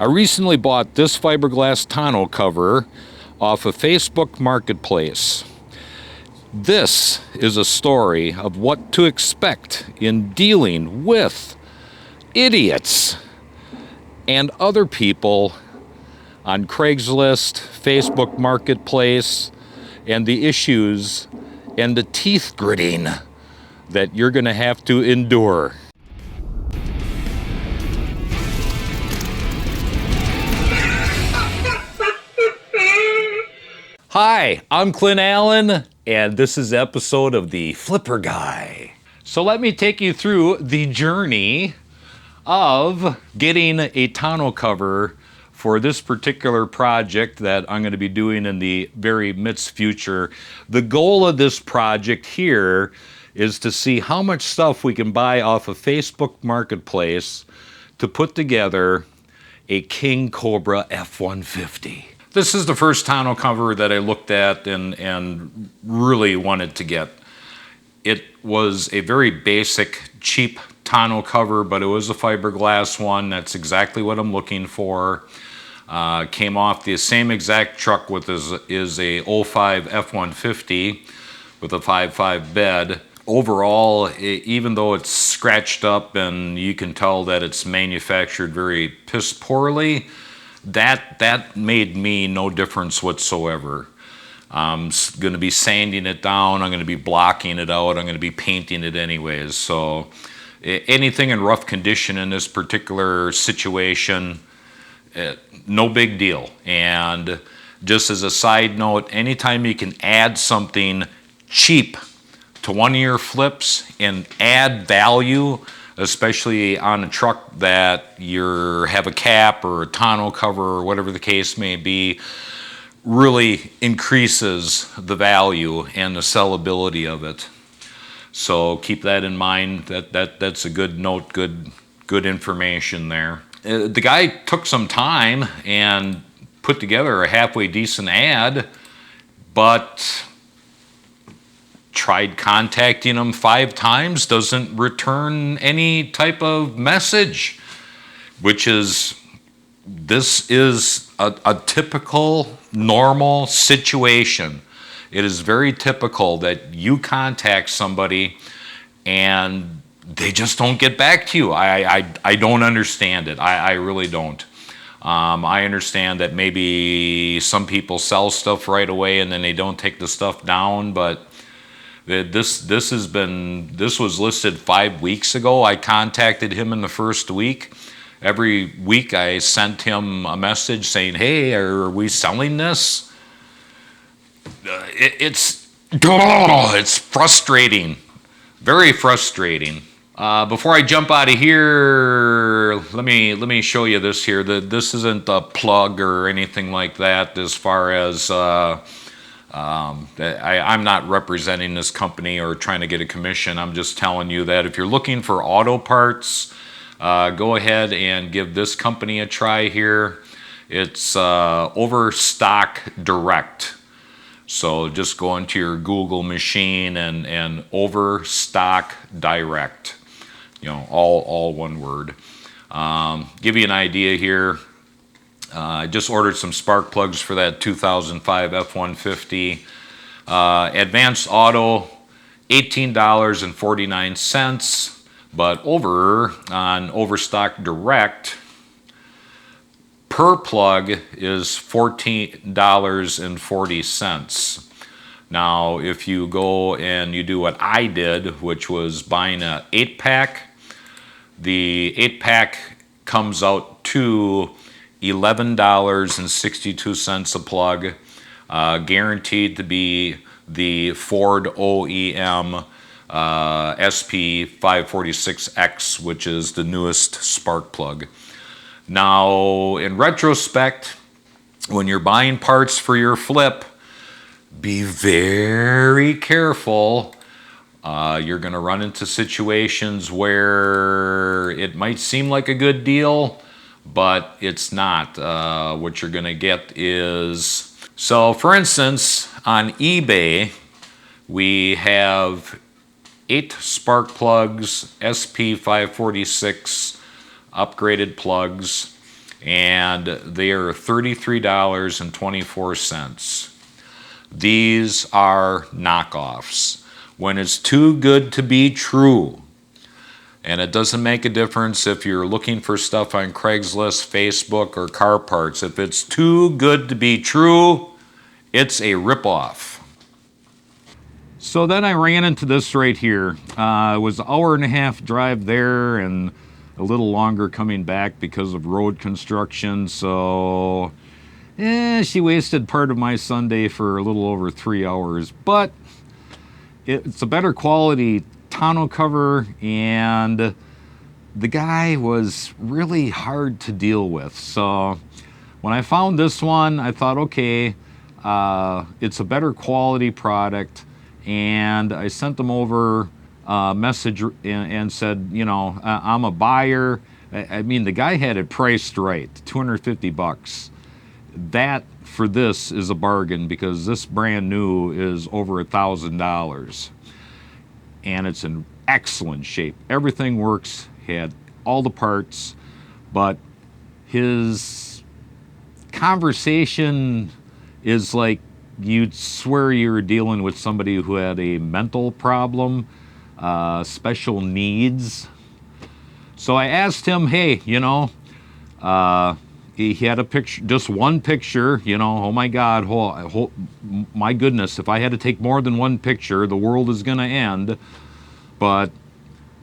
I recently bought this fiberglass tonneau cover off of Facebook Marketplace. This is a story of what to expect in dealing with idiots and other people on Craigslist, Facebook Marketplace, and the issues and the teeth gritting that you're going to have to endure. Hi, I'm Clint Allen, and this is an episode of the Flipper Guy. So let me take you through the journey of getting a tonneau cover for this particular project that I'm going to be doing in the very midst future. The goal of this project here is to see how much stuff we can buy off of Facebook Marketplace to put together a King Cobra F-150. This is the first tonneau cover that I looked at and really wanted to get. It was a very basic, cheap tonneau cover, but it was a fiberglass one. That's exactly what I'm looking for. Came off the same exact truck with is a 05 F-150 with a 5.5 bed. Overall, even though it's scratched up and you can tell that it's manufactured very piss poorly, that made me no difference whatsoever. I'm going to be sanding it down, I'm going to be blocking it out, I'm going to be painting it anyways. So anything in rough condition in this particular situation, no big deal. And just as a side note, anytime you can add something cheap to one of your flips and add value, especially on a truck that you have a cap or a tonneau cover or whatever the case may be, really increases the value and the sellability of it. So keep that in mind. That's a good note, good information there. The guy took some time and put together a halfway decent ad, but tried contacting him 5 times, doesn't return any type of message, which is, this is a typical, normal situation. It is very typical that you contact somebody and they just don't get back to you. I don't understand it. I really don't. I understand that maybe some people sell stuff right away and then they don't take the stuff down, but this was listed 5 weeks ago. I contacted him in the first week. Every week I sent him a message saying, hey, are we selling this? It's frustrating, very frustrating. Before I jump out of here, let me show you this here. This isn't a plug or anything like that as far as I'm not representing this company or trying to get a commission. I'm just telling you that if you're looking for auto parts, go ahead and give this company a try here. It's Overstock Direct. So just go into your Google machine and Overstock Direct. You know, all one word. Give you an idea here. I just ordered some spark plugs for that 2005 F-150. Advanced Auto, $18.49. But over on Overstock Direct, per plug is $14.40. Now, if you go and you do what I did, which was buying an 8-pack, the 8-pack comes out to $11.62 a plug, guaranteed to be the Ford OEM SP546X, which is the newest spark plug. Now, in retrospect, when you're buying parts for your flip, be very careful. You're going to run into situations where it might seem like a good deal, but it's not. What you're going to get is, so for instance, on eBay, we have 8 spark plugs, SP546 upgraded plugs, and they are $33.24. These are knockoffs. When it's too good to be true, and it doesn't make a difference if you're looking for stuff on Craigslist, Facebook, or car parts. If it's too good to be true, it's a ripoff. So then I ran into this right here. It was an hour and a half drive there and a little longer coming back because of road construction. So she wasted part of my Sunday for a little over 3 hours. But it's a better quality tonneau cover, and the guy was really hard to deal with. So when I found this one, I thought, okay, it's a better quality product, and I sent them over a message and said, you know, I'm a buyer. I mean, the guy had it priced right, 250 bucks. That for this is a bargain because this brand new is over $1,000. And it's in excellent shape. Everything works, had all the parts, but his conversation is like you'd swear you were dealing with somebody who had a mental problem, special needs. So I asked him, hey, you know, he had a picture, just one picture, you know, oh my God, my goodness, if I had to take more than one picture, the world is going to end. But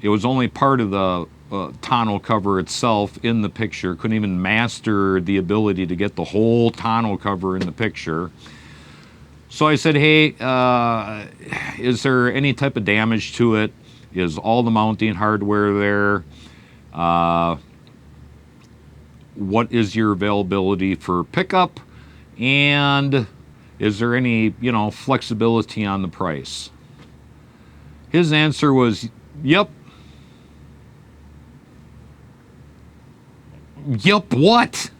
it was only part of the tonneau cover itself in the picture. Couldn't even master the ability to get the whole tonneau cover in the picture. So I said, hey, is there any type of damage to it? Is all the mounting hardware there? What is your availability for pickup? And is there any, you know, flexibility on the price? His answer was, yep. Yep, what?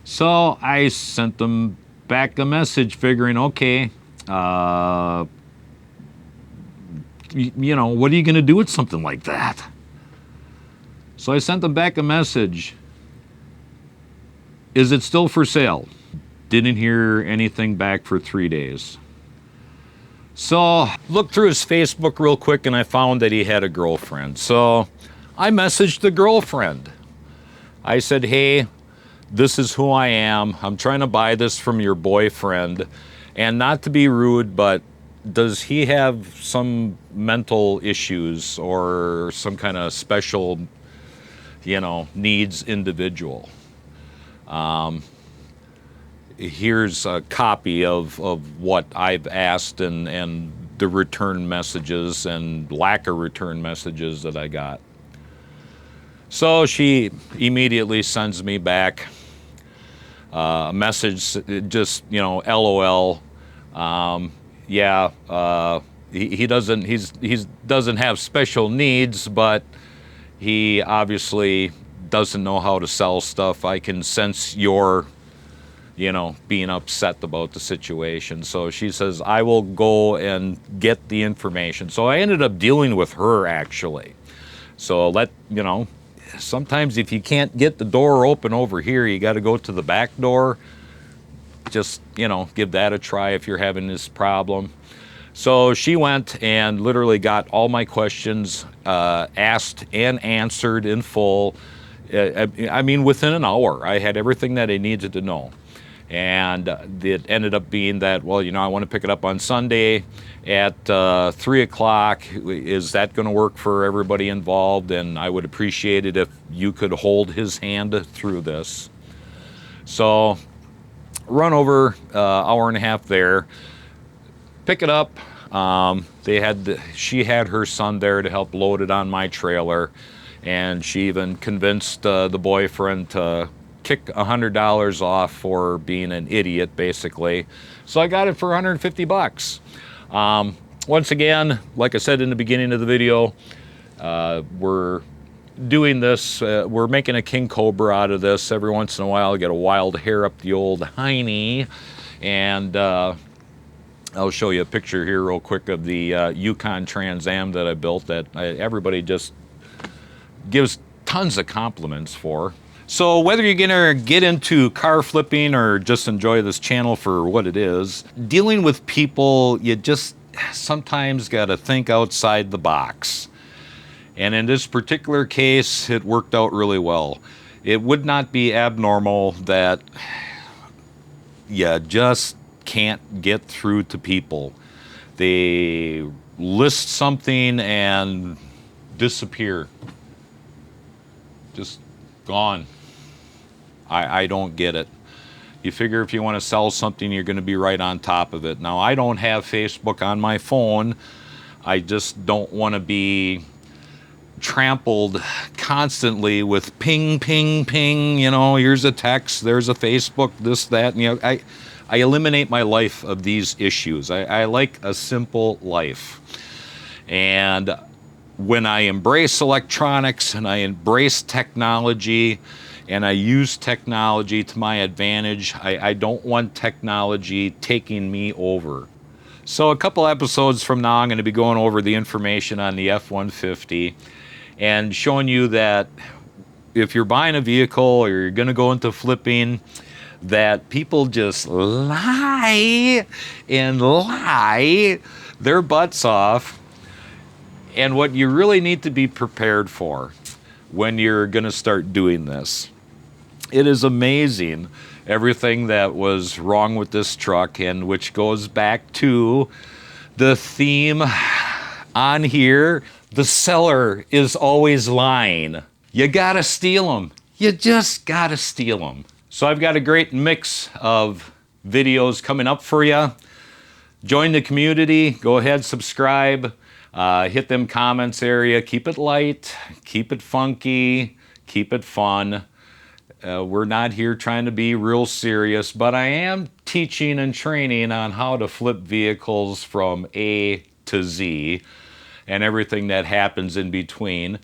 So I sent them back a message figuring, okay, you know, what are you going to do with something like that? So I sent them back a message. Is it still for sale? Didn't hear anything back for 3 days. So looked through his Facebook real quick and I found that he had a girlfriend. So I messaged the girlfriend. I said, hey, this is who I am. I'm trying to buy this from your boyfriend. And not to be rude, but does he have some mental issues or some kind of special, you know, needs individual? Here's a copy of what I've asked and the return messages and lack of return messages that I got. So she immediately sends me back a message, just, you know, LOL. He doesn't have special needs, but he obviously doesn't know how to sell stuff. I can sense your, you know, being upset about the situation. So she says, I will go and get the information. So I ended up dealing with her actually. So you know, sometimes if you can't get the door open over here, you got to go to the back door. Just, you know, give that a try if you're having this problem. So she went and literally got all my questions asked and answered in full. I mean, within an hour, I had everything that I needed to know. And it ended up being that, well, you know, I want to pick it up on Sunday at 3 o'clock. Is that going to work for everybody involved? And I would appreciate it if you could hold his hand through this. So run over hour and a half there, pick it up. She had her son there to help load it on my trailer. And she even convinced the boyfriend to kick $100 off for being an idiot, basically. So I got it for 150 bucks. Once again, like I said in the beginning of the video, we're doing this, we're making a king cobra out of this. Every once in a while I get a wild hair up the old hiney, and I'll show you a picture here real quick of the Yukon Trans Am that I built that everybody just gives tons of compliments for. So whether you're gonna get into car flipping or just enjoy this channel for what it is, dealing with people, you just sometimes gotta think outside the box. And in this particular case, it worked out really well. It would not be abnormal that you just can't get through to people. They list something and disappear. Just gone. I don't get it. You figure if you want to sell something, you're going to be right on top of it. Now, I don't have Facebook on my phone. I just don't want to be trampled constantly with ping, ping, ping, you know, here's a text, there's a Facebook, this, that, and, you know, I eliminate my life of these issues. I like a simple life. And when I embrace electronics and I embrace technology and I use technology to my advantage, I don't want technology taking me over. So a couple episodes from now, I'm going to be going over the information on the F-150 and showing you that if you're buying a vehicle or you're going to go into flipping, that people just lie and lie their butts off, and what you really need to be prepared for when you're going to start doing this. It is amazing everything that was wrong with this truck, and which goes back to the theme on here. The seller is always lying. You gotta steal them. You just gotta steal them. So I've got a great mix of videos coming up for you. Join the community. Go ahead, subscribe. Hit them comments area. Keep it light. Keep it funky. Keep it fun. We're not here trying to be real serious, but I am teaching and training on how to flip vehicles from A to Z and everything that happens in between.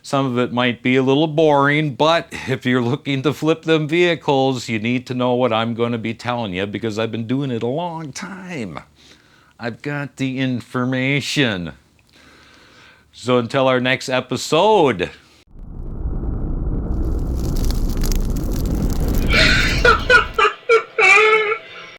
Some of it might be a little boring, but if you're looking to flip them vehicles, you need to know what I'm going to be telling you, because I've been doing it a long time. I've got the information. So until our next episode,